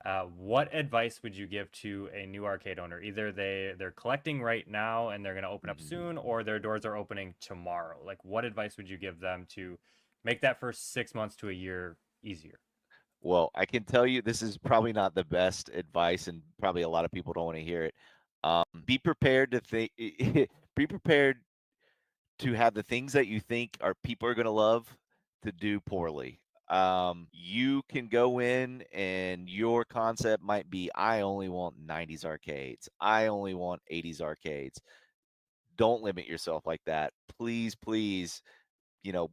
What advice would you give to a new arcade owner? Either they're collecting right now and they're going to open up Mhm. soon, or their doors are opening tomorrow. Like, what advice would you give them to make that first 6 months to a year easier? Well, I can tell you this is probably not the best advice, and probably a lot of people don't want to hear it. Be prepared to think. Be prepared to have the things that you think are people are going to love to do poorly. You can go in and your concept might be, I only want 90s arcades. I only want 80s arcades. Don't limit yourself like that. Please, please, you know,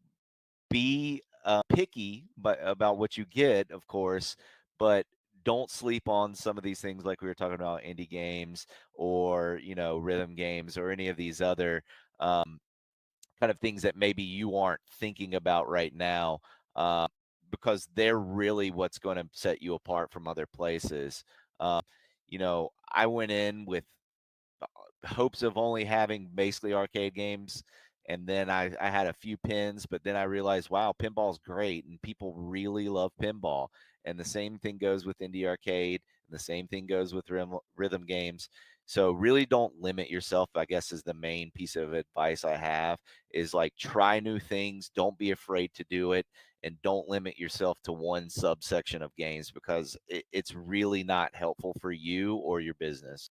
be picky but about what you get, of course, but don't sleep on some of these things like we were talking about indie games or, rhythm games or any of these other kind of things that maybe you aren't thinking about right now, uh, because they're really what's going to set you apart from other places. I went in with hopes of only having basically arcade games. And then I had a few pins, but then I realized, wow, pinball's great and people really love pinball. And the same thing goes with indie arcade, and the same thing goes with rhythm games. So really don't limit yourself, I guess, is the main piece of advice I have, is like try new things. Don't be afraid to do it. And don't limit yourself to one subsection of games because it's really not helpful for you or your business.